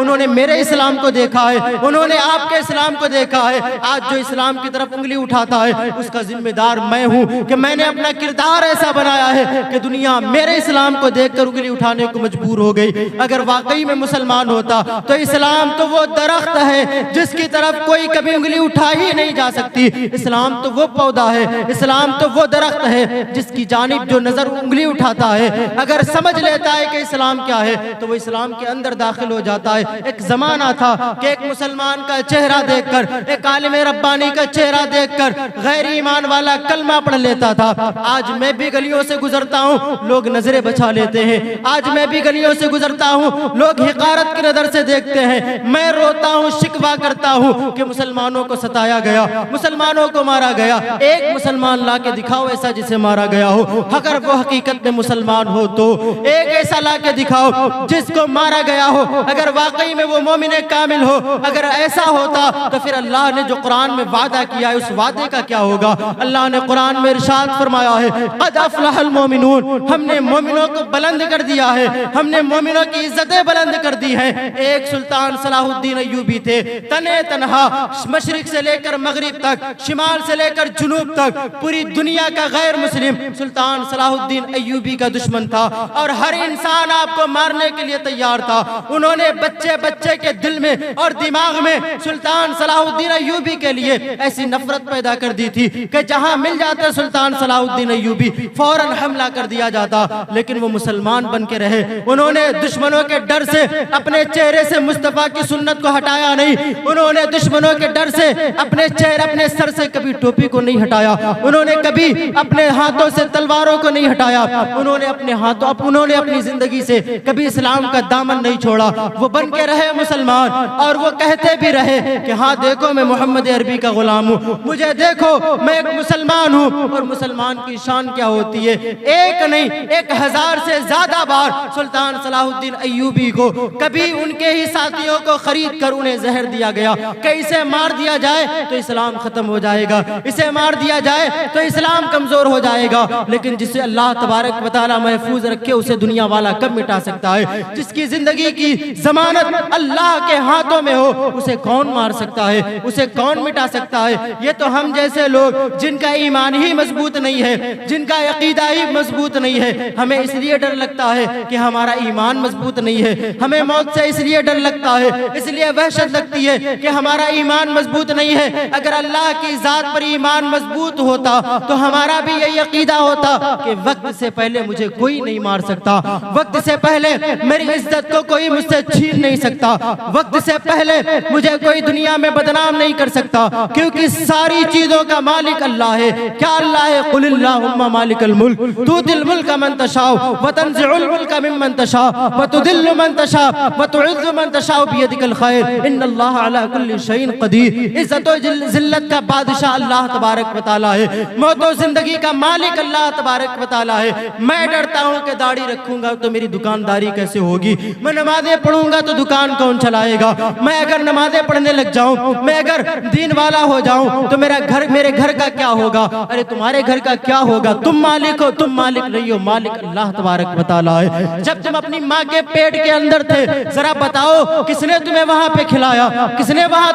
उन्होंने मेरे इस्लाम को देखा है, उन्होंने आपके इस्लाम को देखा है। आज जो इस्लाम की तरफ उंगली उठाता है उसका जिम्मेदार मैं हूँ कि मैंने अपना किरदार ऐसा बनाया है कि दुनिया मेरे इस्लाम को देखकर उंगली उठाने को मजबूर हो गई। अगर वाकई में मुसलमान होता तो इस्लाम तो वो दरख्त है जिसकी तरफ कोई कभी उंगली उठा ही नहीं जा सकती। इस्लाम तो वो पौधा है, इस्लाम तो वो दरख्त है जिसकी जानिब जो नजर उंगली उठाता है अगर समझ लेता है कि इस्लाम क्या है तो वो इस्लाम के अंदर दाखिल हो जाता है। एक जमाना था कि एक मुसलमान का चेहरा देखकर, एक आलिम रब्बानी का चेहरा देखकर गैर ईमान वाला कलमा पढ़ लेता था। आज मैं भी गलियों से गुजरता हूँ, लोग नजरें बचा लेते हैं। आज मैं भी गलियों से गुजरता हूँ, लोग हिकारत की नजर से देखते हैं। मैं रोता हूँ, शिकवा करता हूँ कि मुसलमानों को सताया गया, मुसलमानों को मारा गया। एक मुसलमान ला के दिखाओ ऐसा जिसे मारा गया हो। अगर वो हकीकत में मुसलमान हो तो एक ऐसा ला के दिखाओ जिसको मारा गया हो। अगर वाकई में वो मोमिन कामिल हो, अगर ऐसा होता तो फिर अल्लाह ने जो कुरान में वादा किया है उस वादे का क्या होगा। अल्लाह ने कुरान में इरशाद फरमाया है, क़द अफ़लहल मोमिनून, हमने मोमिनों को बुलंद कर दिया है, हमने मोमिनों की इज्जतें बुलंद कर दी है। एक सुल्तान सलाहुद्दीन अय्यूबी थे, तने तनहा मशरिक से लेकर मगरिब तक, शिमाल से लेकर जुनूब तक पूरी दुनिया का गैर मुस्लिम सुल्तान सलाहुद्दीन अय्यूबी का दुश्मन था और हर इंसान आपको मारने के लिए तैयार था। उन्होंने बच्चे बच्चे के दिल में और दिमाग में सुल्तान सलाहुद्दीन अय्यूबी के लिए ऐसी नफरत पैदा कर दी थी कि जहां मिल जाते सुल्तान सलाहुद्दीन अय्यूबी फौरन हमला कर दिया जाता। लेकिन वो मुसलमान बन के रहे। उन्होंने दुश्मनों के डर से अपने चेहरे से मुस्तफा की सुन्नत को हटाया नहीं। उन्होंने दुश्मनों के डर से अपने चेहरे, अपने सर से कभी टोपी को नहीं हटाया। उन्होंने कभी अपने हाथों से तलवारों को नहीं हटाया। उन्होंने अपने हाथों, उन्होंने अपनी जिंदगी से कभी इस्लाम का दामन नहीं छोड़ा। वो बन के रहे मुसलमान और वो कहते भी रहे कि हाँ देखो मैं मोहम्मद अरबी का गुलाम हूँ, मुझे देखो मैं एक मुसलमान हूँ। और मुसलमान की शान क्या होती है, एक नहीं 1000 से ज्यादा बार सुल्तान सलाहुद्दीन अय्यूबी को कभी उनके ही साथियों को खरीद कर उन्हें जहर दिया गया कि इसे मार दिया जाए तो इस्लाम खत्म हो जाएगा, इसे मार दिया जाए तो इस्लाम कमजोर हो जाएगा। लेकिन जिसे अल्लाह तबारक व तआला महफूज रखे उसे दुनिया वाला कब मिटा सकता है। जिसकी जिंदगी की जमानत अल्लाह के हाथों में हो उसे कौन मार सकता है, उसे कौन मिटा सकता है। ये तो हम जैसे लोग जिनका ईमान ही मजबूत नहीं है, जिनका अकीदा ही मजबूत नहीं है, हमें इसलिए डर लगता है कि हमारा ईमान मजबूत नहीं है। हमें मौत से इसलिए डर लगता है, इसलिए वहशत लगती है कि हमारा ईमान मजबूत नहीं है। अगर अल्लाह की जात पर ईमान मजबूत होता तो हमारा भी यही अकीदा होता कि वक्त से पहले मुझे कोई नहीं मार सकता, वक्त से पहले मेरी इज्जत को कोई मुझसे छीन नहीं सकता, वक्त से पहले मुझे कोई दुनिया में बदनाम नहीं कर सकता, क्योंकि सारी चीजों का मालिक अल्लाह है। क्या अल्लाह है, कुलिल्लाहुम्मा मालिकल मुल्क तुतिल मुल्का मन तशाउ व तंज़िउल मुल्का मिम्मन तशाउ व तुदिल्लु मन तशाउ व तुइज़्ज़ु मन तशाउ बियदिकल खैर इन्नल्लाह अला कुल्ली शैइन क़दीर। इज्जत और जिल्लत का बादशाह अल्लाह तबारक व तआला है, मौत और जिंदगी का मालिक अल्लाह तबारक व तआला है। मैं डरता हूँ कि दाढ़ी रखूंगा तो मेरी दुकानदारी कैसे होगी, मैं नमाजें पढ़ूंगा तो दुकान कौन चलाएगा, मैं अगर नमाजें पढ़ने लग जाऊं, मैं अगर दीन वाला हो जाऊं तो मेरे घर का क्या होगा। अरे तुम्हारे घर का क्या होगा, तुम मालिक हो, तुम मालिक नहीं हो, मालिक अल्लाह तबारक व तआला है। जब तुम अपनी माँ के पेट के अंदर थे जरा बताओ किसने तुम्हें वहां पे खिलाया, किसने वहां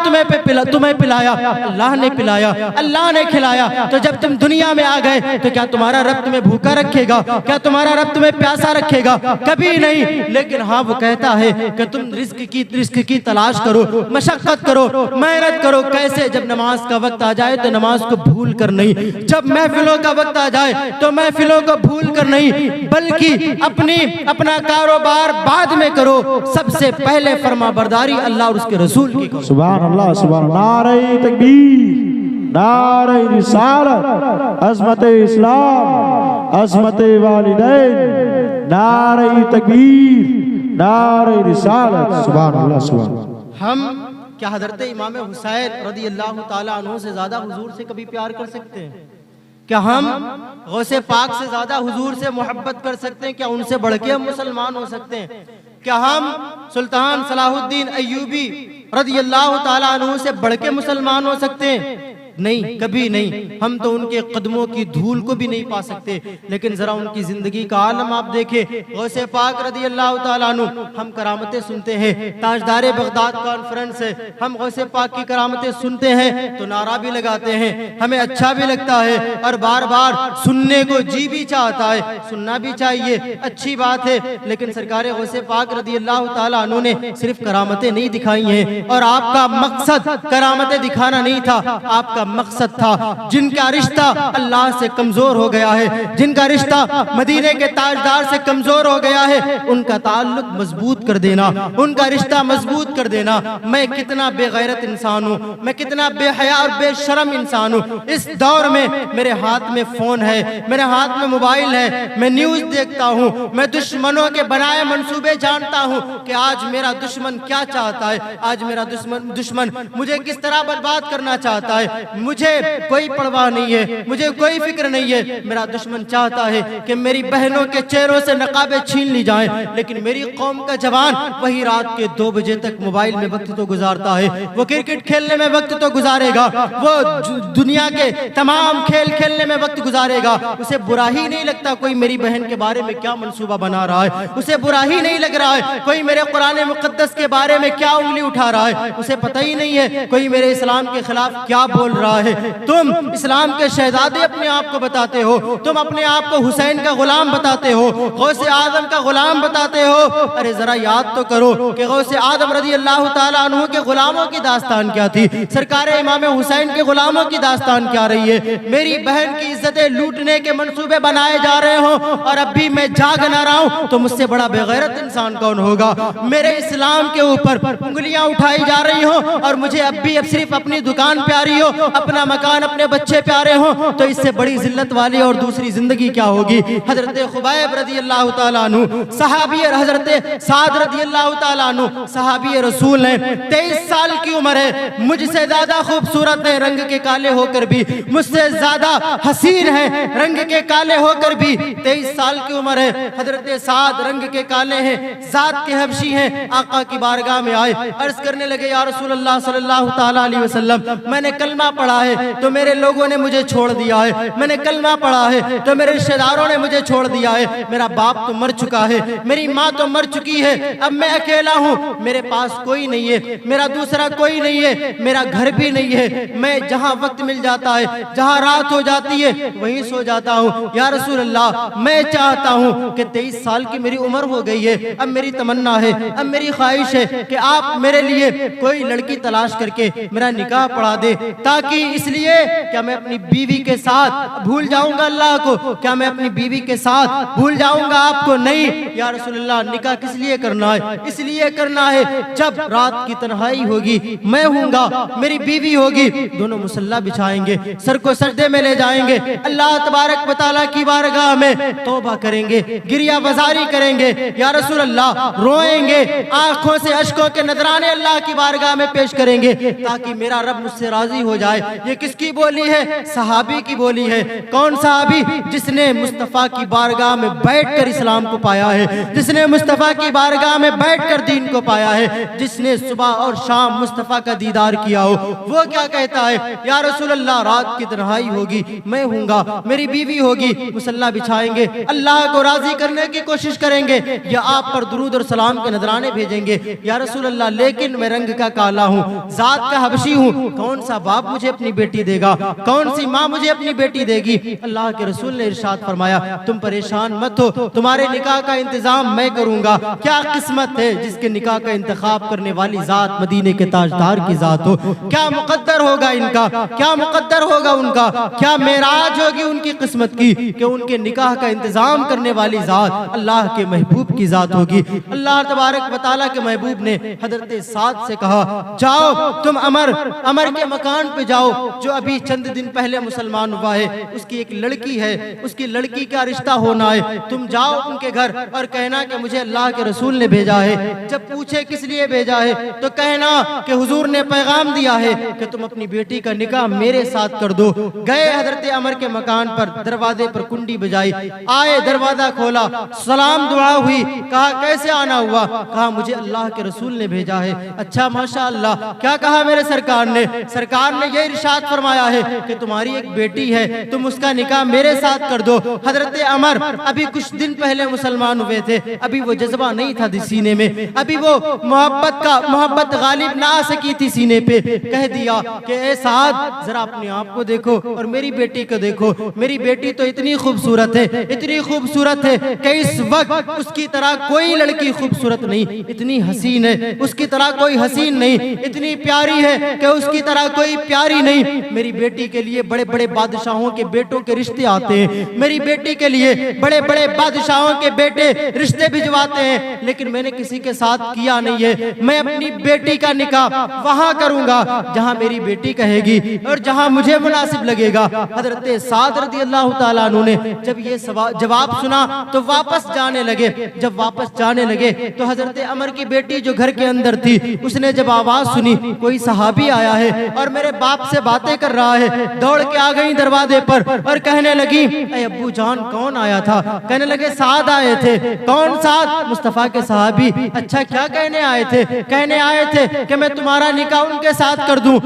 तुम्हें पिलाया, अल्लाह ने पिलाया, अल्लाह ने खिलाया। तो जब तुम दुनिया में आ गए तो क्या तुम्हारा रब तुम्हें भूखा रखेगा, क्या तुम्हारा रब तुम्हें प्यासा रखेगा, कभी नहीं। लेकिन हाँ वो कहता है कि तुम रिस्क की तलाश करो, मशक्कत करो, मेहनत करो। कैसे, जब नमाज का वक्त आ जाए तो नमाज को भूल कर नहीं, जब महफिलों का वक्त आ जाए तो महफिलों को भूल कर नहीं, बल्कि अपना कारोबार बाद में करो, सबसे पहले फरमा बरदारी अल्लाह और उसके रसूल की करो। सुभान अल्लाह, सुभान नारे तकबीर, नारे रिसालत, अज़मत इस्लाम, अज़मत वालिदैन, नारे तकबीर, नारे रिसालत, सुभान अल्लाह, सुभान। हम क्या हज़रत इमाम हुसैन रज़ी अल्लाह ताला अन्हु से ज्यादा हुजूर से कभी प्यार कर सकते हैं? क्या हम गौसे पाक से ज्यादा हुजूर से मोहब्बत कर सकते हैं? क्या उनसे बढ़ के हम मुसलमान हो सकते हैं? क्या हम सुल्तान सलाहुद्दीन अय्यूबी रज़ी अल्लाह ताला अन्हु से बढ़ के मुसलमान हो सकते हैं? नहीं, कभी नहीं। हम तो उनके कदमों की धूल को भी नहीं पा सकते। लेकिन जरा उनकी जिंदगी का आलम आप देखें। गौसे पाक रज़ी अल्लाह ताला अन्हु, हम करामतें सुनते हैं, ताजदारे बगदाद कॉन्फ्रेंस है, हम गौसे पाक की करामतें सुनते हैं तो नारा भी लगाते हैं, हमें अच्छा भी लगता है और बार बार सुनने को जी भी चाहता है, सुनना भी चाहिए, अच्छी बात है। लेकिन सरकार गौसे पाक रज़ी अल्लाह ताला अन्हु ने सिर्फ करामतें नहीं दिखाई हैं और आपका मकसद करामतें दिखाना नहीं था, आपका मकसद था जिनका रिश्ता अल्लाह से कमजोर हो गया है, जिनका रिश्ता मदीने के ताजदार से कमजोर हो गया है, उनका ताल्लुक मजबूत कर देना, उनका रिश्ता मजबूत कर देना। मैं कितना बेगैरत इंसान हूँ, मैं कितना बेहया और बेशरम इंसान हूँ। इस दौर में मेरे हाथ में फोन है, मेरे हाथ में मोबाइल है, मैं न्यूज देखता हूँ, मैं दुश्मनों के बनाए मंसूबे जानता हूँ कि आज मेरा दुश्मन क्या चाहता है, आज मेरा दुश्मन मुझे किस तरह बर्बाद करना चाहता है। मुझे कोई परवाह नहीं है, मुझे कोई फिक्र नहीं है। मेरा दुश्मन चाहता है कि मेरी बहनों के चेहरों से नकाबें छीन ली जाएं, लेकिन मेरी कौम का जवान वही रात के 2 बजे तक मोबाइल में वक्त तो गुजारता है, वो क्रिकेट खेलने में वक्त तो गुजारेगा, वो दुनिया के तमाम खेल खेलने में वक्त गुजारेगा। उसे बुरा ही नहीं लगता कोई मेरी बहन के बारे में क्या मंसूबा बना रहा है, उसे बुरा ही नहीं लग रहा है कोई मेरे कुरान मुकद्दस के बारे में क्या उंगली उठा रहा है, उसे पता ही नहीं है कोई मेरे इस्लाम के खिलाफ क्या बोल रहा है। तुम इस्लाम के शहजादे अपने आप को बताते हो, तुम अपने आप को हुसैन का गुलाम बताते हो, गौसे आजम का गुलाम बताते हो। अरे जरा याद तो करो कि गौसे आजम रज़ी अल्लाह ताला अन्हु के गुलामों की दास्तान क्या थी, सरकार इमाम हुसैन के गुलामों की दास्तान क्या रही है। मेरी बहन की इज्जतें लूटने के मंसूबे बनाए जा रहे हो और अब भी मैं जाग ना रहा हूं तो मुझसे बड़ा बेगैरत इंसान कौन होगा। मेरे इस्लाम के ऊपर उंगलियां उठाई जा रही हो और मुझे अब सिर्फ अपनी दुकान प्यारी हो, अपना मकान, अपने बच्चे प्यारे हो, तो इससे बड़ी जिल्लत वाली और दूसरी जिंदगी क्या होगी। हजरत खुबैब रज़ी अल्लाह ताला अन्हु सहाबी और हजरत साद रज़ी अल्लाह ताला अन्हु सहाबी रसूल हैं। 23 साल की उम्र है, मुझसे ज्यादा खूबसूरत है रंग के काले होकर भी, मुझसे ज्यादा हसीन है रंग के काले होकर भी। 23 साल की उम्र है, हजरत साद रंग के काले हैं, जात के हबशी हैं। आका की बारगाह में आए, अर्ज करने लगे या रसूल अल्लाह सल्लल्लाहु ताला अलैहि वसल्लम, मैंने कलमा पढ़ा है तो मेरे लोगों ने मुझे छोड़ दिया है, मैंने कलमा पढ़ा है तो मेरे रिश्तेदारों ने मुझे छोड़ दिया है, मेरा बाप तो मर चुका है, मेरी माँ तो मर चुकी है, अब मैं अकेला हूँ, मेरे पास कोई नहीं है, मेरा दूसरा कोई नहीं है, मेरा घर भी नहीं है, मैं जहाँ वक्त मिल जाता है, जहाँ रात हो जाती है वहीं सो जाता हूँ। या रसूल अल्लाह, मैं चाहता हूँ कि 23 साल की मेरी उम्र हो गई है, अब मेरी तमन्ना है, अब मेरी ख्वाहिश है कि आप मेरे लिए कोई लड़की तलाश करके मेरा निकाह पढ़ा दे, ताकि इसलिए क्या मैं अपनी बीवी के साथ भूल जाऊंगा अल्लाह को, क्या मैं अपनी बीवी के साथ भूल जाऊंगा आपको? नहीं या रसूलल्लाह, निकाह किस लिए करना है? इसलिए करना है जब रात की तन्हाई होगी, मैं हूँगा, मेरी बीवी होगी, दोनों मुसल्ला बिछाएंगे, सर को सजदे में ले जाएंगे, अल्लाह तबारक व तआला की बारगाह में तौबा करेंगे, गिरिया बाजारी करेंगे, या रसूल अल्लाह रोएंगे, आंखों से अश्कों के नजराने अल्लाह की बारगाह में पेश करेंगे ताकि मेरा रब मुझसे राजी हो जाए। ये किसकी बोली है? सहाबी की बोली है। कौन सहाबी? जिसने मुस्तफ़ा की बारगाह में बैठकर इस्लाम को पाया है, जिसने मुस्तफ़ा की बारगाह में बैठकर दीन को पाया है, जिसने सुबह और शाम मुस्तफ़ा का दीदार किया हो। वो क्या कहता है? या रसूल अल्लाह, रात की तन्हाई होगी, मैं हूँगा, मेरी बीवी होगी, मुसल्ला बिछाएंगे, अल्लाह को राजी करने की कोशिश करेंगे या आप पर दुरूद और सलाम के नजराने भेजेंगे। या रसूल अल्लाह, लेकिन मैं रंग का काला हूँ, जात का हबशी हूँ, कौन सा बाप मुझे अपनी बेटी देगा? कौन सी माँ मुझे अपनी बेटी देगी? अल्लाह के रसूल ने इरशाद फरमाया, तुम परेशान मत हो, तुम्हारे निकाह का इंतजाम मैं करूंगा। क्या किस्मत है जिसके निकाह का इंतखाब करने वाली जात मदीने के ताजदार की जात हो। क्या मुकद्दर होगा इनका, क्या मुकद्दर होगा उनका, क्या मेराज होगी उनकी किस्मत की कि उनके निकाह का इंतजाम करने वाली जात अल्लाह के महबूब की जात होगी। अल्लाह तबारक व तआला के महबूब ने हजरत साद से कहा, जाओ तुम अमर के मकान पे जाओ, जो अभी चंद दिन पहले मुसलमान हुआ है, उसकी एक लड़की है, उसकी लड़की का रिश्ता होना है, तुम जाओ उनके घर और कहना कि मुझे अल्लाह के रसूल ने भेजा है। जब पूछे किस लिए भेजा है तो कहना कि हुजूर ने पैगाम दिया है कि तुम अपनी बेटी का निकाह मेरे साथ कर दो। गए हजरत अमर के मकान पर, दरवाजे पर कुंडी बजाई, आए, दरवाजा खोला, सलाम दुआ हुई, कहा कैसे आना हुआ? कहा मुझे अल्लाह के रसूल ने भेजा है। अच्छा माशाअल्लाह, क्या कहा मेरे सरकार ने? सरकार ने ये इरशाद फरमाया है कि तुम्हारी एक बेटी है, तुम उसका निकाह मेरे साथ कर दो। हजरत अमर अभी कुछ दिन पहले मुसलमान हुए थे, अभी वो जज्बा नहीं था सीने में, अभी वो मोहब्बत गालिब ना आ सकी थी सीने पे। कह दिया कि ए साद, जरा अपने आप को देखो और मेरी बेटी को देखो। मेरी बेटी तो इतनी खूबसूरत है, इतनी खूबसूरत है कि इस वक्त उसकी तरह कोई लड़की खूबसूरत नहीं, इतनी हसीन है उसकी तरह कोई हसीन नहीं, इतनी प्यारी है कि उसकी तरह कोई प्यारी नहीं। मेरी बेटी के लिए बड़े बड़े बादशाहों के बेटों के रिश्ते आते हैं, मेरी बेटी के लिए बड़े बड़े बादशाहों के बेटे रिश्ते भिजवाते हैं, लेकिन मैंने किसी के साथ किया नहीं है। मैं अपनी बेटी का निकाह वहां करूंगा जहां मेरी बेटी कहेगी और जहां मुझे मुनासिब लगेगा। हजरत साद रज़ी अल्लाह ताला अन्हु ने जब ये जवाब सुना तो वापस जाने लगे। जब वापस जाने लगे तो हजरत अमर की बेटी जो घर के अंदर थी, उसने जब आवाज सुनी कोई सहाबी आया है और मेरे बाप से बातें कर रहा है, दौड़ के आ गई दरवाजे पर और कहने लगी, ए अब्बू जान कौन आया था? कहने लगे साद आए थे। कौन साद? मुस्तफा के सहाबी। अच्छा क्या कहने आए थे? कहने आए थे कि मैं तुम्हारा निकाह उनके साथ कर दूं,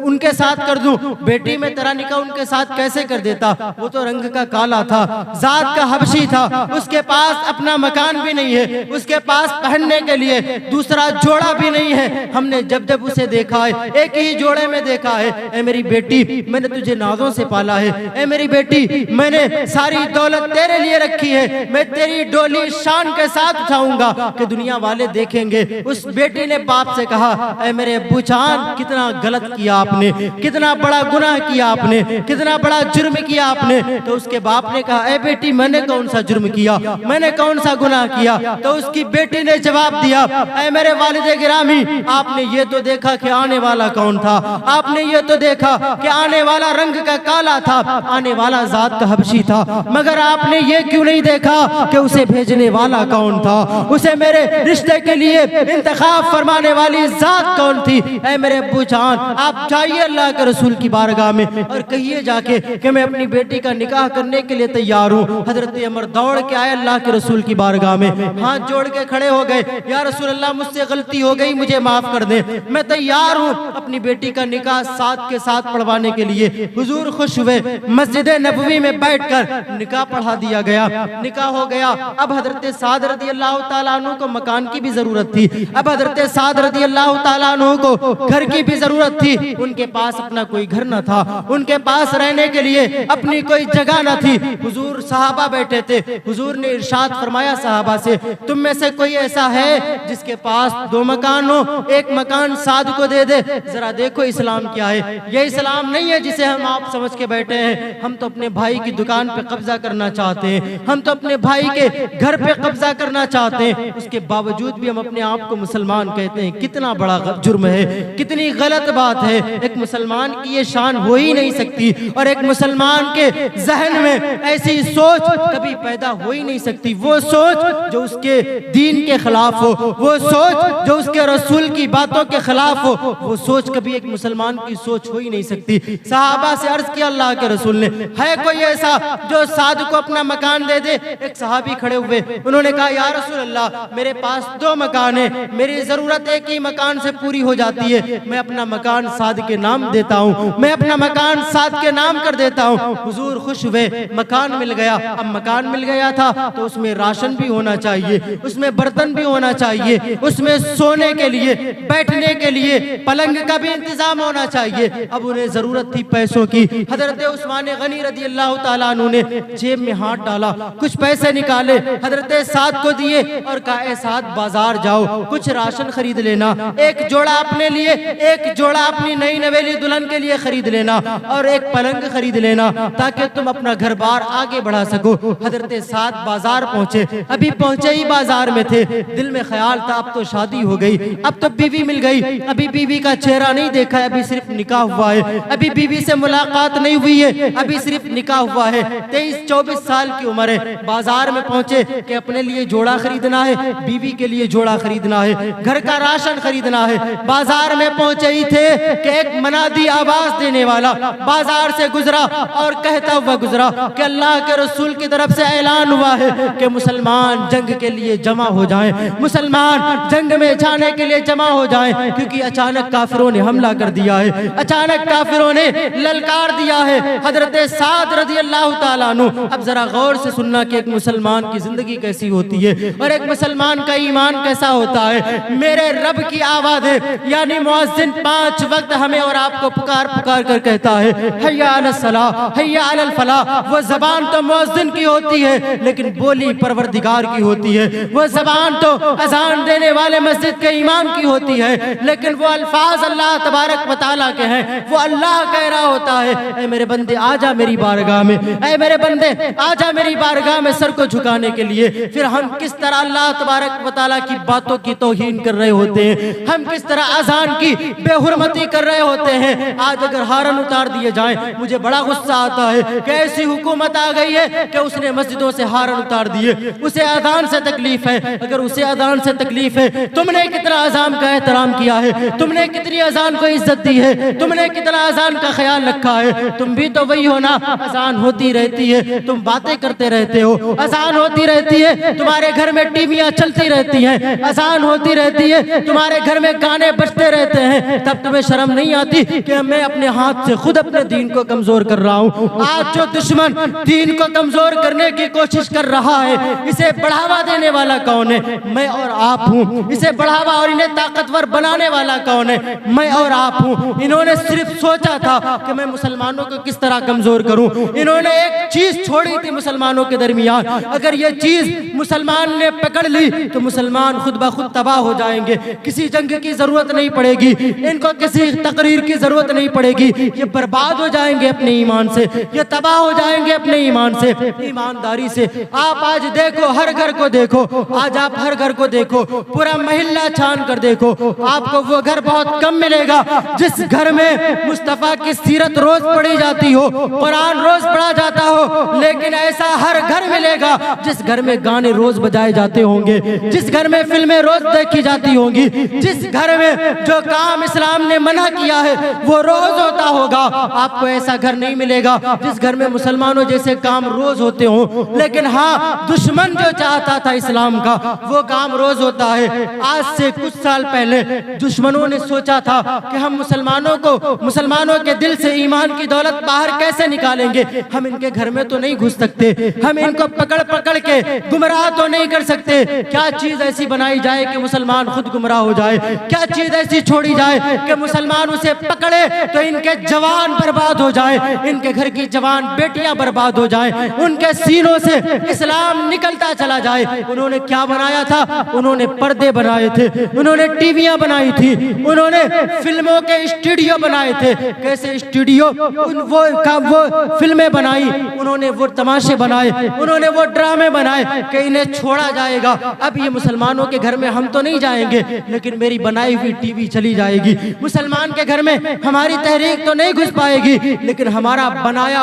उनके साथ कर दूं। बेटी मैं तेरा निकाह उनके साथ कैसे कर देता? वो तो रंग का काला था, जात का हबशी था, उसके पास अपना मकान भी नहीं है, उसके पास पहनने के लिए दूसरा जोड़ा भी नहीं है। हमने जब जब उसे देखा है एक ही जोड़े में देखा है। ए मेरी बेटी, मैंने तुझे नाजों से पाला है। ए मेरी बेटी, मैंने सारी दौलत तेरे लिए रखी है, मैं तेरी डोली शान के साथ उठाऊंगा कि दुनिया वाले देखेंगे। उस बेटी ने बाप से कहा, ए मेरे अब्बू जान कितना गलत किया आपने, कितना बड़ा गुनाह किया आपने, कितना बड़ा जुर्म किया आपने। तो उसके बाप ने कहा, ए बेटी मैंने कौन सा जुर्म किया, मैंने कौन सा गुनाह किया? तो उसकी बेटी ने जवाब दिया, ए मेरे वालिदे गिरामी, आपने ये तो देखा कि आने वाला कौन था, आपने ये तो देखा कि आने वाला रंग का काला था, आने वाला जात का हबशी था, मगर आपने ये क्यों नहीं देखा कि उसे भेजने वाला कौन था, उसे मेरे रिश्ते के लिए इंतखाब फरमाने वाली जात कौन थी? ऐ मेरे अब्बू जान, आप जाइए अल्लाह के रसूल की बारगाह में और कहिए जाके कि मैं अपनी बेटी का निकाह करने के लिए तैयार हूँ। हजरत अमर दौड़ के आए अल्लाह के रसूल की बारगाह में, हाथ जोड़ के खड़े हो गए, या रसूल अल्लाह मुझसे गलती हो गई, मुझे माफ कर दे, मैं तैयार हूँ अपनी बेटी का निकाह साथ के साथ पढ़वाने के लिए। हुजूर खुश हुए, मस्जिद नबवी में बैठकर निकाह पढ़ा दिया गया, निकाह हो गया। अब हजरत साद रज़ी अल्लाह ताला अन्हु को मकान की भी जरूरत थी, अब हजरत साद रज़ी अल्लाह ताला अन्हु को घर की भी जरूरत थी। उनके पास अपना कोई घर न था, उनके पास रहने के लिए अपनी कोई जगह न थी। हुजूर सहाबा बैठे थे, हुजूर ने इरशाद फरमाया सहाबा से, तुम में से कोई ऐसा है जिसके पास 2 मकान हो, एक मकान साद को दे दे। जरा देखो इस्लाम क्या है, ये इस्लाम नहीं है जिसे हम आप समझ के बैठे हैं। हम तो अपने भाई की दुकान पे कब्जा करना चाहते हैं, हम तो अपने भाई के घर पे कब्जा करना चाहते हैं, उसके बावजूद भी हम अपने आप को मुसलमान कहते हैं। कितना बड़ा जुर्म है, कितनी गलत बात है। एक मुसलमान की ये शान हो ही नहीं सकती और एक मुसलमान के जहन में ऐसी सोच कभी पैदा हो ही नहीं सकती। वो सोच जो उसके दीन के खिलाफ हो, वो सोच जो उसके रसूल की बातों के खिलाफ हो, वो सोच कभी एक मुसलमान की सोच हो ही नहीं सकती। सहाबा से अर्ज किया अल्लाह के रसूल ने, है कोई ऐसा जो साद को अपना मकान दे दे? एक सहाबी खड़े हुए, उन्होंने कहा, या रसूल अल्लाह, मेरे पास 2 मकान है, मेरी जरूरत एक ही मकान से पूरी हो जाती है, मैं अपना मकान साद के नाम देता हूँ, मैं अपना मकान साद के नाम कर देता हूँ। हुजूर खुश हुए, मकान मिल गया। अब मकान मिल गया था तो उसमें राशन भी होना चाहिए, उसमें बर्तन भी होना चाहिए, उसमें सोने के लिए, बैठने के लिए पलंग का भी इंतजाम होना चाहिए। अब उन्हें जरूरत थी पैसों की। हजरत उस्मान गनी रज़ी अल्लाह ताला अन्हु ने जेब में हाथ डाला, कुछ पैसे निकाले, हजरत साद को दिए और कहा, ए साद बाजार जाओ, कुछ राशन खरीद लेना, एक जोड़ा अपने लिए, एक जोड़ा अपनी नई नवेली दुल्हन के लिए खरीद लेना और एक पलंग खरीद लेना ताकि तुम अपना घर बार आगे बढ़ा सको। हजरत साद बाजार पहुंचे, अभी पहुंचे ही बाजार में थे, दिल में ख्याल था अब तो शादी हो गई, अब तो बीवी मिल गई, अभी बीवी का चेहरा नहीं देखा है, अभी सिर्फ निकाह हुआ है, अभी बीवी से मुलाकात नहीं हुई है, अभी सिर्फ निकाह हुआ है। 23-24 साल की उम्र है। बाजार में पहुंचे कि अपने लिए जोड़ा खरीदना है, बीवी के लिए जोड़ा खरीदना है, घर का राशन खरीदना है। बाजार में पहुंचे ही थे कि एक मनादी आवाज देने वाला बाजार से गुजरा और कहता हुआ गुजरा कि अल्लाह के रसूल की तरफ से ऐलान हुआ है कि मुसलमान जंग के लिए जमा हो जाएं, मुसलमान जंग में जाने के लिए जमा हो जाएं, क्योंकि अचानक काफिरों ने हमला कर दिया है, है। अचानक काफिरों ने ललकार दिया है हजरत साद रज़ी अल्लाह ताला अन्हु। अब जरा गौर से सुनना कि एक मुसलमान की जिंदगी कैसी होती है और एक मुसलमान का ईमान कैसा होता है। मेरे रब की आवाज़ है, यानी मुअज्जिन 5 वक्त हमें और आपको पुकार पुकार कर कहता है हय्या अलस सलाह हय्या अलल फलाह। वो जबान तो मुअज्जिन की होती है लेकिन बोली परवरदिगार की होती है। वो जबान तो अजान देने वाले मस्जिद के इमाम की होती है लेकिन वो अल्फाज अल्लाह तबारक व तआला के हैं। वो अल्लाह कह रहा होता है ऐ मेरे बंदे आजा मेरी बारगाह में, ऐ मेरे बंदे आजा मेरी बारगाह में सर को झुकाने के लिए। फिर हम किस तरह अल्लाह तबारक व तआला की बातों की तौहीन कर रहे होते हैं, हम किस तरह अजान की बेहुरमती कर रहे होते हैं। आज अगर हारन उतार दिए जाएं, मुझे बड़ा गुस्सा आता है कि ऐसी हुकूमत आ गई है कि उसने मस्जिदों से हारन उतार दिए। उसे अजान से तकलीफ है, अगर उसे अजान से तकलीफ है, तुमने कितना अजान का एहतराम किया है, तुमने कितनी अजान को इज्जत दी है, तुमने कितना अजान का ख्याल रखा है। तुम भी तो वही हो ना, अजान होती रहती है तुम बातें करते रहते हो, अजान होती रहती है तुम्हारे घर में टीवियां चलती रहती हैं, अजान होती रहती है तुम्हारे घर में गाने बजते रहते हैं। तब तुम्हें शर्म नहीं आती कि मैं अपने हाथ से खुद अपने दीन को कमजोर कर रहा हूँ। आज जो दुश्मन दीन को कमजोर करने की कोशिश कर रहा है, इसे बढ़ावा देने वाला कौन है? मैं और आप हूँ। इसे बढ़ावा और इन्हें ताकतवर बनाने वाला कौन है? मैं और आप हूँ। इन्होंने सिर्फ सोचा था कि मैं मुसलमानों को किस तरह कमजोर करूँ। इन्होंने एक चीज छोड़ी थी मुसलमानों के दरमियान, अगर ये चीज मुसलमान ने पकड़ ली तो मुसलमान खुद ब खुद तबाह हो जाएंगे। किसी जंग की जरूरत नहीं पड़ेगी, इनको किसी तकरीर की जरूरत नहीं पड़ेगी। ये बर्बाद हो जाएंगे अपने ईमान से, ये तबाह हो जाएंगे अपने ईमान से, ईमानदारी से। आप आज देखो, हर घर को देखो, आज आप हर घर को देखो, पूरा महिला छान कर देखो, आपको वो घर बहुत कम मिलेगा जिस घर में मुस्तफा की सीरत रोज पढ़ी जाती हो, कुरान रोज पढ़ा जाता हो। लेकिन ऐसा हर घर मिलेगा जिस घर में गाने रोज बजाए जाते होंगे, जिस घर में फिल्में रोज देखी जाती होंगी, जिस घर में जो काम इस्लाम ने मना किया है वो रोज होता होगा। आपको ऐसा घर नहीं मिलेगा जिस घर में मुसलमानों जैसे काम रोज होते हो। लेकिन हाँ, दुश्मन जो चाहता था इस्लाम का वो काम रोज होता है। आज से कुछ साल पहले दुश्मनों ने सोचा था कि हम मुसलमानों के दिल से ईमान की दौलत बाहर कैसे निकालेंगे। हम इनके घर में तो नहीं घुस सकते, हम इनको पकड़ पकड़ के गुमराह तो नहीं कर सकते। क्या चीज ऐसी बनाई जाए कि मुसलमान खुद गुमराह हो जाए, क्या चीज ऐसी छोड़ी जाए कि मुसलमान उसे पकड़े तो इनके जवान बर्बाद हो जाए, इनके घर की जवान बेटियां बर्बाद हो जाए, उनके सीनों से इस्लाम निकलता चला जाए। उन्होंने क्या बनाया था? उन्होंने पर्दे बनाए थे, उन्होंने टीवियां बनाई थी, उन्होंने फिल्मों के स्टूडियो बनाए थे। कैसे स्टूडियो? वो फिल्में बनाई, उन्होंने वो तमाशे बनाए, उन्होंने वो ड्रामे बनाए कि इन्हें छोड़ा जाएगा। अब ये मुसलमानों के घर में हम तो नहीं जाएंगे लेकिन मेरी बनाई हुई टीवी चली जाएगी। मुसलमान के घर में हमारी तहरीक तो नहीं घुस पाएगी लेकिन हमारा बनाया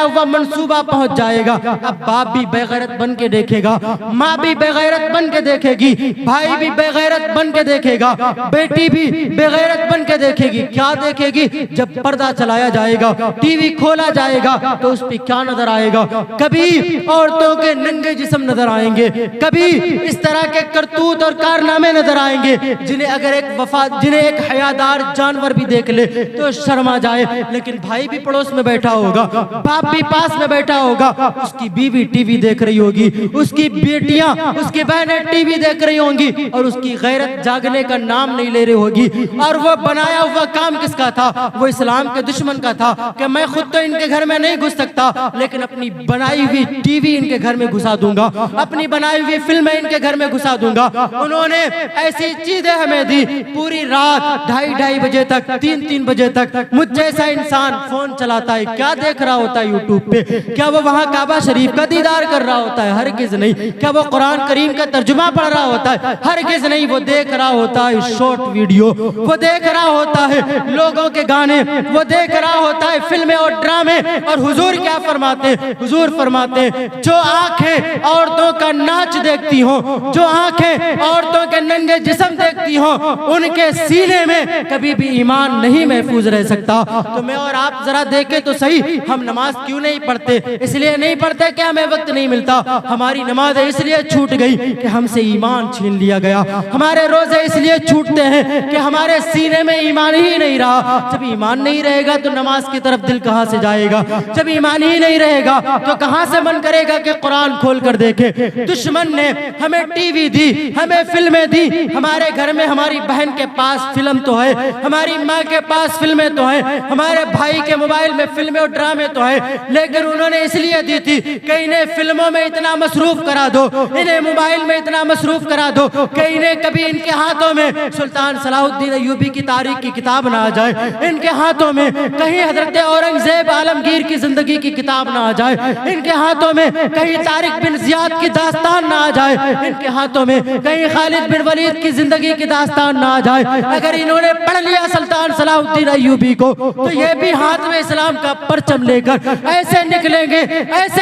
हुआ मंसूबा पहुंच जाएगा। अब बाप भी बेगैरत बन के देखेगा, माँ भी बेगैरत बन के देखेगी, भाई भी बेगैरत बन के देखेगा, बेटी भी बेगैरत बन के देखेगी। क्या देखेगी? जब पर्दा चलाया जाएगा, टीवी खोला जाएगा तो उस पर क्या नजर आएगा? कभी औरतों के नंगे जिस्म नजर आएंगे, कभी इस तरह के करतूत और कारनामे नजर आएंगे जिन्हें एक हयादार जानवर भी देख ले तो शर्मा जाए। लेकिन भाई भी पड़ोस में बैठा होगा, बाप भी पास में बैठा होगा, उसकी बीवी टीवी देख रही होगी, उसकी बेटियां, उसकी बहनें टीवी देख रही होंगी और उसकी गैरत जागने का नाम नहीं ले रही होगी। और वो बनाया हुआ काम किसका था? वो इस्लाम के दुश्मन का था कि मैं खुद तो इनके घर में नहीं घुस सकता लेकिन अपनी बनाई हुई टीवी इनके घर में घुसा दूंगा, अपनी बनाई हुई फिल्में इनके घर में घुसा दूंगा। उन्होंने ऐसी चीजें हमें दी, पूरी रात 2:30 बजे तक, 3-3 बजे तक मुझ जैसा इंसान फोन चलाता है, क्या देख रहा होता है यूट्यूब पे? क्या वो वहाँ काबा शरीफ का दीदार कर रहा होता है? हरगिज नहीं। क्या वो कुरान करीम का तर्जुमा पढ़ रहा होता है? हरगिज नहीं। वो देख रहा होता है शॉर्ट वीडियो, वो देख रहा होता है लोगों के गाने, वो देख रहा होता है फिल्में और ड्रामे। और हुजूर क्या फरमाते हैं? हुजूर फरमाते हैं जो आंखें औरतों का नाच देखती हो, जो आंखें औरतों के नंगे जिस्म देखती हो, उनके सीने में कभी भी ईमान नहीं महफूज रह सकता। तो मैं और आप जरा देखें तो सही, हम नमाज क्यों नहीं पढ़ते? इसलिए नहीं पढ़ते कि हमें वक्त नहीं मिलता। हमारी नमाज इसलिए छूट गई कि हमसे ईमान छीन लिया गया। हमारे रोजे इसलिए छूटते हैं कि हमारे सीने में में ईमान ही नहीं रहा। जब ईमान नहीं रहेगा तो नमाज की तरफ दिल कहां से जाएगा? जब ईमान ही नहीं रहेगा तो कहां से मन करेगा कि कुरान खोल कर देखे? दुश्मन ने हमें टीवी दी, हमें फिल्में दी। हमारे घर में हमारी बहन के पास फिल्म तो है, हमारी माँ के पास फिल्में तो है, हमारे भाई के मोबाइल में फिल्में और ड्रामे तो है, लेकिन उन्होंने इसलिए दी थी कि इन्हें फिल्मों में इतना मसरूफ करा दो, इन्हें मोबाइल में इतना मसरूफ करा दो कि इन्हें कभी इनके हाथों में सुल्तान सलाहुद्दीन अय्यूबी की तारीख की किताब ना आ जाए, इनके हाथों में कहीं हजरत औरंगजेब आलमगीर की जिंदगी की किताब ना आ जाए, इनके हाथों में कहीं तारिक बिन जियाद की दास्तान ना आ जाए, इनके हाथों में कहीं खालिद बिन वलीद की जिंदगी की दास्तान ना आ जाए। अगर इन्होंने पढ़ लिया सुल्तान सलाहुद्दीन अय्यूबी को तो ये भी हाथ में इस्लाम का परचम लेकर ऐसे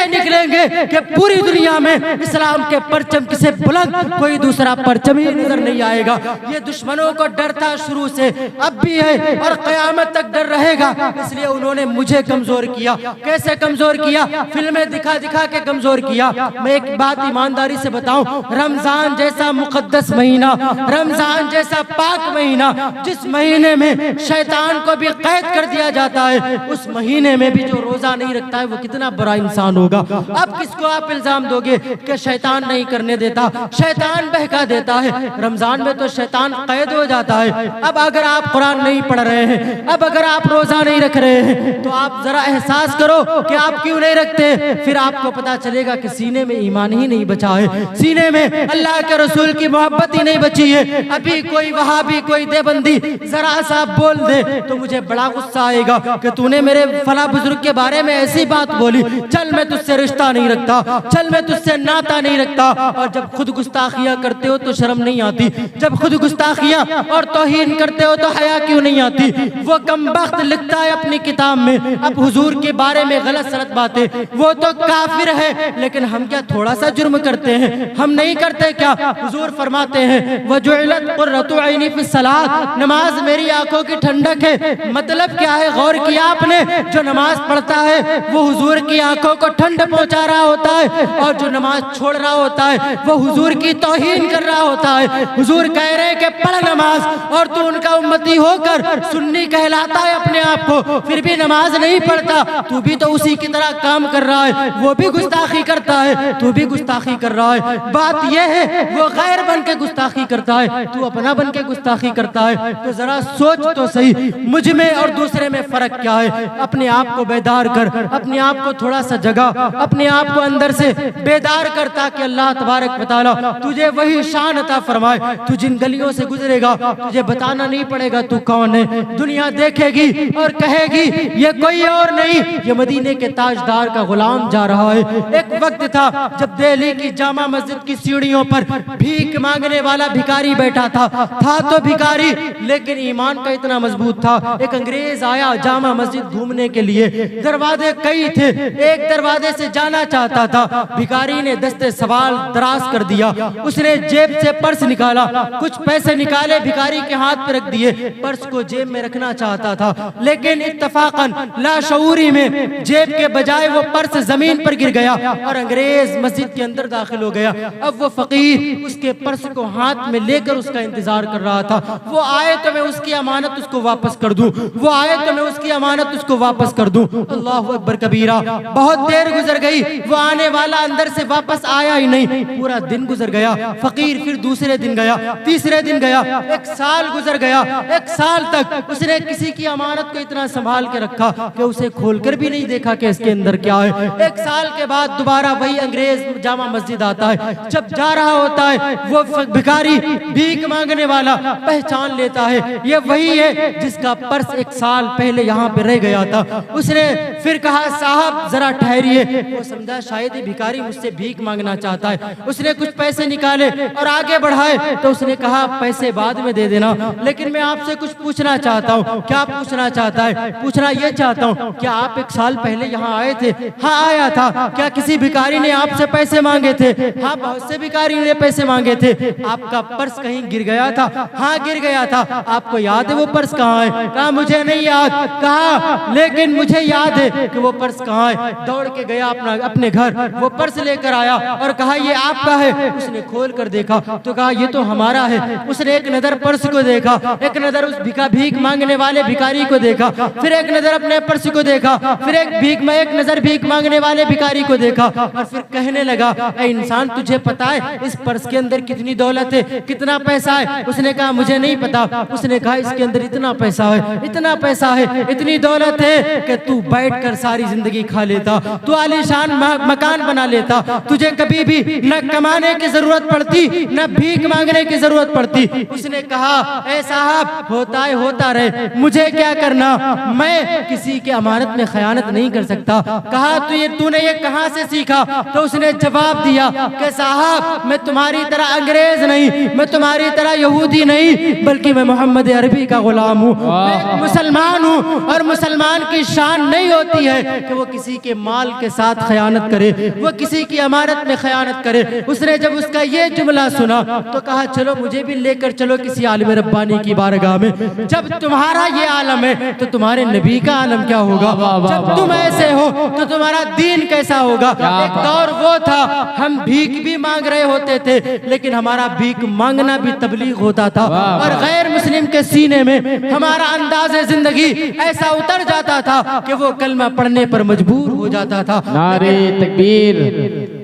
निकलेंगे कि पूरी दुनिया में इस्लाम के परचम से बुलंद कोई दूसरा परचम ही नजर नहीं आएगा। ये दुश्मनों को डर था शुरू से, अब भी है और कयामत तक डर रहेगा। इसलिए उन्होंने मुझे कमजोर किया। कैसे कमजोर किया? फिल्में दिखा दिखा के कमजोर किया। मैं एक बात ईमानदारी से बताऊं, रमजान जैसा मुकद्दस महीना, रमजान जैसा पाक महीना, जिस महीने में शैतान को भी कैद कर दिया जाता है, उस महीने में भी जो रोजा नहीं रखता है वो कितना बड़ा इंसान होगा। अब किसको आप इल्जाम दोगे कि शैतान नहीं करने देता, शैतान बहका देता है? रमजान में तो शैतान कैद हो जाता है। अब अगर आप कुरान नहीं पढ़ रहे हैं, अब अगर आप रोजा नहीं रख रहे हैं, तो आप जरा एहसास करो कि आप क्यों नहीं रखते। फिर आपको पता चलेगा कि सीने में ईमान ही नहीं बचा है, सीने में अल्लाह के रसूल की मोहब्बत ही नहीं बची है। अभी कोई वहाबी, कोई देवबंदी जरा सा बोल दे तो मुझे बड़ा गुस्सा आएगा कि तूने मेरे फला बुजुर्ग के बारे में ऐसी बात बोली, चल मैं तुझसे रिश्ता नहीं रखता, चल मैं तुझसे नाता नहीं रखता। और जब खुद गुस्ताखियां करते हो तो शर्म नहीं आती? जब खुद गुस्ताखियां और तौहीन करते हो तो हया क्यों नहीं आती? वो कमबख्त लिखता है अपनी किताब में अब हुजूर के बारे में गलत सलत बातें, वो तो काफिर है, लेकिन हम क्या थोड़ा सा जुर्म करते हैं? हम नहीं करते क्या? हुजूर फरमाते हैं वजुइलत कुर्रतु ऐनी फी सलात, नमाज मेरी आंखों की ठंडक है। मतलब क्या है? गौर किया आपने? जो नमाज पढ़ता है वो हुजूर की आंखों को ठंड पहुंचा रहा होता है, और जो नमाज छोड़ रहा होता है वो हुजूर की तौहीन कर रहा होता है। हुजूर कह रहे हैं कि पढ़ नमाज, और तू उनका उम्मती होकर सुन्नी कहलाता है अपने आप को, फिर भी नमाज नहीं पढ़ता। तू भी तो उसी की तरह काम कर रहा है, वो भी गुस्ताखी करता है, तू भी गुस्ताखी कर रहा है। बात यह है वो गैर बन के गुस्ताखी करता है, तू अपना बन के गुस्ताखी करता है। तो जरा सोच तो सही, मुझ में और दूसरे में फर्क क्या है? अपने आप को बेदार कर, अपने आप को थोड़ा सा जगा, अपने आप को अंदर से बेदार कर, ताकि अल्लाह तबारक व तआला तुझे वही शान अता फरमाए। तू जिन गलियों से गुजरेगा तुझे बताना नहीं पड़ेगा तू कौन है। दुनिया देखेगी और कहेगी ये कोई और नहीं, ये मदीने के ताजदार का गुलाम जा रहा है। एक वक्त था जब दिल्ली की जामा मस्जिद की सीढ़ियों पर भीख मांगने वाला भिखारी बैठा था तो भिखारी, लेकिन ईमान का इतना मजबूत था। एक अंग्रेज आया जामा मस्जिद घूमने के लिए, दरवाजे कई थे, एक दरवाजे से जाना चाहता था। भिखारी ने दस्ते सवाल दराज कर दिया, उसने जेब से पर्स निकाला, कुछ पैसे निकाले, भिखारी के हाथ पे रख दिए। पर्स को जेब में रखना चाहता था, लेकिन इत्तफाकन लाशऊरी में जेब के बजाय वो पर्स जमीन पर गिर गया और अंग्रेज मस्जिद के अंदर दाखिल हो गया। अब वो फकीर उसके पर्स को हाथ में लेकर उसका इंतजार कर रहा था। वो आए तो मैं उसकी अमानत उसको वापस कर दूं, वो आए तो मैं उसकी अमानत उसको वापस कर दूं। अल्लाहु अकबर कबीरा। बहुत देर गुजर गई, वो आने वाला अंदर से वापस आया ही नहीं। पूरा दिन गुजर गया। फकीर फिर दूसरे दिन गया, तीसरे दिन गया, एक साल गुजर गया। एक साल तक उसने किसी की अमानत को इतना संभाल के रखा कि उसे खोलकर भी नहीं देखा कि इसके अंदर क्या है। एक साल के बाद दोबारा वही अंग्रेज जामा मस्जिद आता है। जब जा रहा होता है वो भिखारी, भीख मांगने वाला पहचान लेता है ये वही है जिसका पर्स एक साल पहले यहाँ पे रह गया था। उसने फिर कहा साहब जरा ठहरिए। वो समझा शायद ये भिखारी मुझसे भीख मांगना चाहता है। उसने कुछ पैसे निकाले और आगे बढ़ाए तो उसने कहा पैसे बाद में दे देना, लेकिन मैं आपसे कुछ पूछना चाहता हूँ। क्या पूछना चाहता है? पूछना ये चाहता हूँ क्या आप एक साल पहले यहाँ आए थे? हाँ आया था। क्या किसी भिखारी ने आपसे पैसे मांगे थे? हाँ बहुत से भिखारी ने पैसे मांगे थे। आपका पर्स कहीं गिर गया था? हाँ गिर गया था। आपको याद है वो पर्स कहाँ है? कहा मुझे नहीं याद। कहा लेकिन मुझे याद है कि वो पर्स कहाँ है। दौड़ के गया अपने घर, वो पर्स लेकर आया और कहा ये आपका है। उसने खोल कर देखा तो कहा ये तो हमारा है। उसने एक नज़र पर्स को देखा, एक नज़र उस भीख मांगने वाले भिखारी को देखा, फिर एक नज़र अपने पर्स को देखा, फिर एक नज़र भीख मांगने वाले भिखारी को देखा और फिर कहने लगा, ऐ इंसान तुझे पता है इस पर्स के अंदर कितनी दौलत है, कितना पैसा है? उसने कहा मुझे नहीं पता। उसने कहा इसके अंदर इतना पैसा है, इतना पैसा है, इतनी दौलत है कि तू बैठकर सारी जिंदगी खा लेता, तू आलीशान मकान बना लेता, तुझे कभी भी न कमाने की जरूरत पड़ती न भीख मांगने की जरूरत पड़ती। उसने कहा ऐ साहब होता है होता रहे, मुझे क्या करना, मैं किसी के अमानत में खयानत नहीं कर सकता। कहा तूने ये कहां से सीखा? तो उसने जवाब दिया कि साहब मैं तुम्हारी तरह अंग्रेज नहीं, मैं तुम्हारी तरह यहूदी नहीं, बल्कि मैं मोहम्मद अरबी का गुलाम हूँ, मैं मुसलमान हूँ। और मुसलमान की शान नहीं होती है कि वो किसी के माल के साथ खयानत करे, वो किसी की अमानत में खयानत करे। उसने जब उसका ये जुमला सुना तो कहा चलो मुझे भी लेकर चलो किसी आलिम रब्बानी की बारगाह में। जब तुम्हारा ये आलम है तो तुम्हारे नबी का आलम क्या होगा? जब तुम ऐसे हो तो तुम्हारा दीन कैसा होगा? एक दौर वो था हम भीख भी मांग रहे होते थे, लेकिन हमारा भीख मांगना भी तबलीग होता था और गैर मुस्लिम के सीने में हमारा अंदाज़े जिंदगी ऐसा उतर जाता था कि वो कलमा पढ़ने पर मजबूर हो जाता था। नारे तकबीर,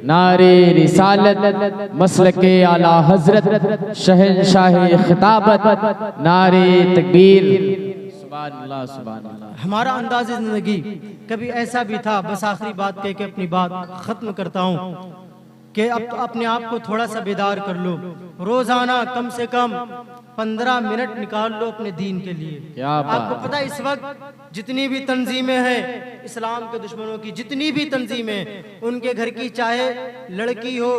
नारे रिसालत, मसलके आला हजरत, शहंशाह खिताबत, नारे तकबीर, सुभान अल्लाह सुभान अल्लाह। हमारा अंदाज़े जिंदगी कभी ऐसा भी था, बस आखिरी बात कह के अपनी बात खत्म करता हूँ कि अब तो अपने आप को थोड़ा सा बेदार कर लो, रोजाना कम से कम 15 मिनट निकाल लो अपने दीन के लिए। आपको पता है इस वक्त जितनी भी तंजीमें हैं इस्लाम के दुश्मनों की, जितनी भी तंजीमें, उनके घर की चाहे लड़की हो,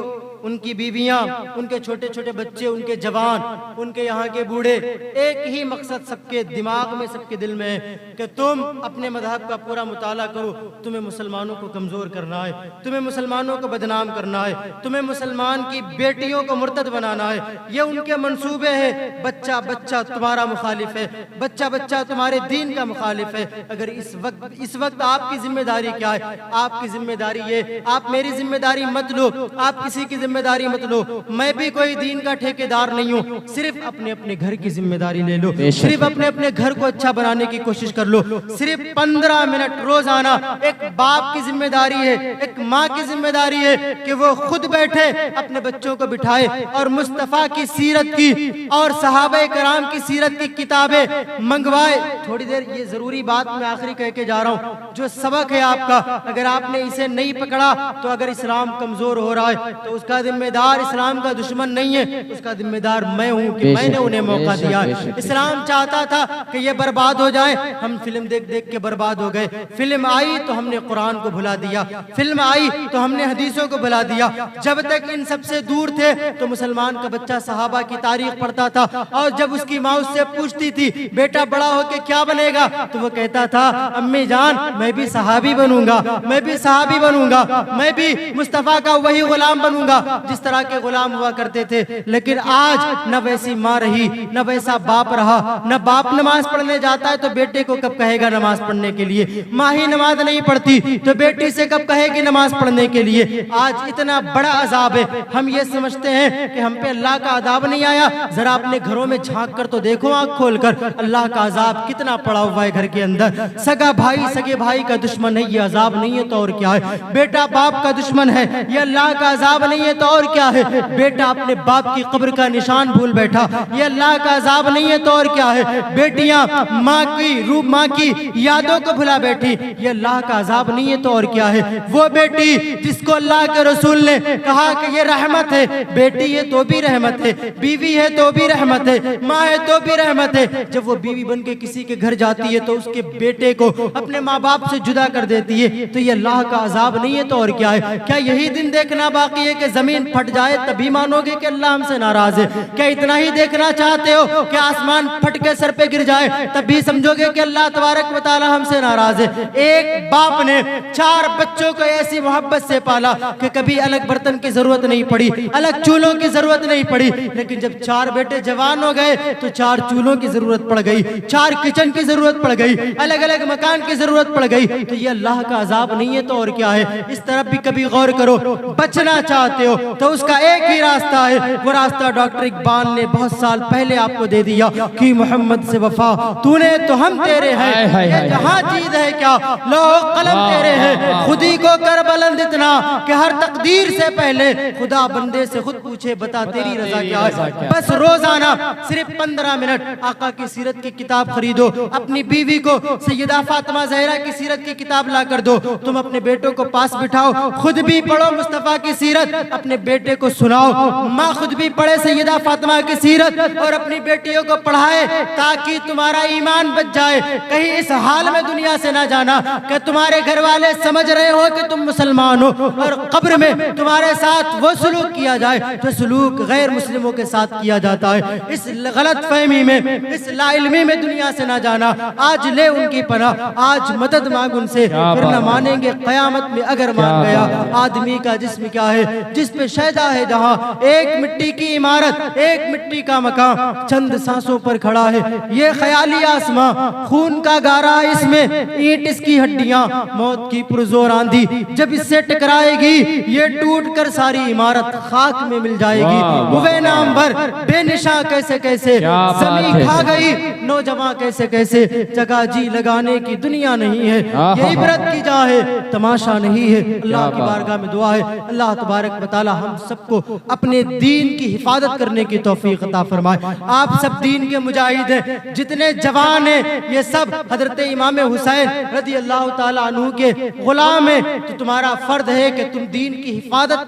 उनकी बीवियां, उनके छोटे छोटे बच्चे, उनके जवान, उनके यहाँ के बूढ़े, एक ही मकसद सबके दिमाग में, सबके दिल में है कि तुम अपने मजहब का पूरा मुताला करो। तुम्हें मुसलमानों को कमजोर करना है, तुम्हें मुसलमानों को बदनाम करना है, तुम्हें मुसलमान की बेटियों को मुर्तद बनाना है। ये उनके मंसूबे हैं। बच्चा बच्चा तुम्हारा मुखालिफ है, बच्चा बच्चा तुम्हारे दीन का मुखालिफ है। अगर इस वक्त आपकी जिम्मेदारी क्या है? आपकी जिम्मेदारी ये, आप मेरी जिम्मेदारी मत लो, आप किसी की जिम्मेदारी मत लो, मैं भी कोई दीन का ठेकेदार नहीं हूँ, सिर्फ अपने अपने घर की जिम्मेदारी ले लो, सिर्फ अपने अपने घर को अच्छा बनाने की कोशिश कर लो। सिर्फ 15 मिनट रोजाना। एक बाप की जिम्मेदारी है, एक माँ की जिम्मेदारी है कि वो खुद बैठे अपने बच्चों को बिठाए और मुस्तफा की सीरत की और सहाबा कराम की सीरत की किताबें मंगवाए। थोड़ी देर ये जरूरी बात मैं आखिरी कह के जा रहा हूँ, जो सबक है आपका, अगर आपने इसे नहीं पकड़ा तो अगर इस्लाम कमजोर हो रहा है तो उसका जिम्मेदार इस्लाम का दुश्मन नहीं है, उसका जिम्मेदार मैं हूँ कि मैंने उन्हें मौका दिया है। इस्लाम चाहता था कि ये बर्बाद हो जाए, हम फिल्म देख देख के बर्बाद हो गए। फिल्म आई तो हमने कुरान को भुला दिया, फिल्म आई तो हमने हदीसों को भुला दिया। जब तक इन सबसे दूर थे तो मुसलमान का बच्चा सहाबा की तारीख पढ़ता था और जब उसकी माँ उससे पूछती थी बेटा बड़ा होके क्या बनेगा, तो वो कहता था अम्मी जान मैं भी सहाबी बनूंगा, मैं भी सहाबी बनूंगा, मैं भी मुस्तफा का वही गुलाम बनूंगा जिस तरह के गुलाम हुआ करते थे। लेकिन आज न वैसी माँ रही, न वैसा बाप रहा। न बाप नमाज पढ़ने जाता है तो बेटे को कब कहेगा नमाज पढ़ने के लिए, माँ ही नमाज नहीं पढ़ती तो बेटी से कब कहेगी नमाज पढ़ने के लिए। आज इतना बड़ा अजाब है, हम ये समझते हैं कि हम पे अल्लाह का अजाब नहीं आया। जरा अपने घरों में झांक कर तो देखो, आंख खोलकर, अल्लाह का अजाब कितना पड़ा हुआ है घर के अंदर। सगा भाई सगे भाई का दुश्मन है, ये अजाब नहीं है तो और क्या है। बेटा बाप का दुश्मन है, ये अल्लाह का अजाब नहीं है तो और क्या है। बेटा अपने बाप की कब्र का निशान भूल बैठा, ये अल्लाह का अजाब नहीं है तो और क्या है। बेटियां माँ की यादों को भुला बैठी, ये अल्लाह का अजाब नहीं है तो और क्या है। वो बेटी जिसको अल्लाह के रसूल ने कहा कि ये रहमत है, बेटी है तो भी रहमत है, बीवी है तो भी रहमत है, माँ है तो भी रहमत है। जब वो बीवी बन के किसी के घर जाती है तो उसके बेटे को अपने माँ बाप से जुदा कर देती है, तो ये अल्लाह का अजाब नहीं है तो और क्या है। क्या यही दिन देखना बाकी है कि जमीन फट जाए तभी मानोगे कि अल्लाह हमसे नाराज है? क्या इतना ही देखना चाहते हो कि आसमान फट के सर पे गिर जाए तभी समझोगे कि अल्लाह तबारक व तआला हमसे नाराज है? एक बाप ने 4 बच्चों को ऐसी मोहब्बत से पाला कि कभी अलग बर्तन की जरूरत नहीं पड़ी, अलग चूल्हों की जरूरत नहीं पड़ी। लेकिन जब 4 बेटे जवान हो गए तो 4 चूल्हों की जरूरत पड़ गई, 4 किचन की जरूरत पड़ गई, अलग अलग मकान की जरूरत पड़ गई। तो ये अल्लाह का अजाब नहीं है तो और क्या है। इस तरफ भी कभी गौर करो। बचना चाहते हो, तो उसका एक ही रास्ता है, वो रास्ता डॉक्टर इकबाल ने बहुत साल पहले आपको दे दिया कि मोहम्मद से वफा तूने तो हम तेरे हैं, ये जहां चीज है क्या लौह कलम तेरे हैं, खुदी को कर बुलंद इतना कि हर तकदीर से पहले खुदा बंदे से खुद पूछे बता तेरी रजा क्या है। बस रोजाना सिर्फ 15 मिनट आका की सीरत की किताब खरीदो, अपनी बीवी को सैयदा फातिमा ज़हरा की सीरत की किताब ला कर दो, तुम अपने बेटों को पास बिठाओ, खुद भी पढ़ो मुस्तफ़ा की सीरत, अपने बेटे को सुनाओ, माँ खुद भी पढ़े सैयदा फातिमा की सीरत और अपनी बेटियों को पढ़ाए, ताकि तुम्हारा ईमान बच जाए। कहीं इस हाल में दुनिया से ना जाना कि तुम्हारे घर वाले समझ रहे हो कि तुम मुसलमान हो और कब्र में तुम्हारे साथ वो सलूक किया जाए जो सलूक गैर मुस्लिमों के साथ किया जाता है। इस गलत फहमी में, इस लाइल्मी में दुनिया से ना जाना। आज ले उनकी पनाह, आज मदद मांग उनसे, फिर न मानेंगे क़यामत में अगर मान गया। आदमी का जिस्म क्या है जिस पे शैदा है जहां, एक मिट्टी की इमारत, एक मिट्टी का मकान चंद सांसों पर खड़ा है। ये ख्याली आसमां खून का गारा है, इसमें ईंट इसकी हड्डियां, मौत की पुरजोर आंधी जब इससे टकराएगी ये टूट कर सारी इमारत खाक में मिल जाएगी। हुए नाम भर बेनिशा कैसे कैसे जमी खा गई, नौजवान कैसे कैसे, जगह जी लगाने की दुनिया नहीं है, ये इबरत की जा है, तमाशा नहीं है। अल्लाह की बारगाह में दुआ है, अल्लाह तबारक व तआला हम सबको अपने दीन की हिफाजत करने की तौफीक अता फरमाए। आप सब दीन के मुजाहिद हैं, जितने जवान हैं ये सब हजरत इमाम हुसैन रज़ी अल्लाह ताला अन्हु के गुलाम हैं। तो तुम्हारा फर्ज है कि तुम दीन की हिफाजत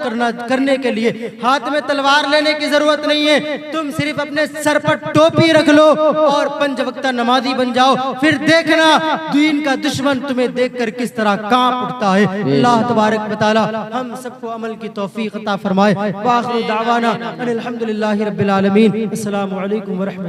करने के लिए हाथ में तलवार लेने की जरूरत नहीं है, तुम सिर्फ अपने सर पर टोपी रख लो और 5 वक्त नमाजी बन जाओ, फिर देखना दीन का दुश्मन तुम्हें देखकर किस तरह कांप उठता है। अल्लाह तबारक व तआला हम सबको अमल की तौफीक अता फरमाए। व आखिर दावाना अनिल हम्दुलिल्लाहि रब्बिल आलमीन। अस्सलामु अलैकुम व रहमतुल्लाह।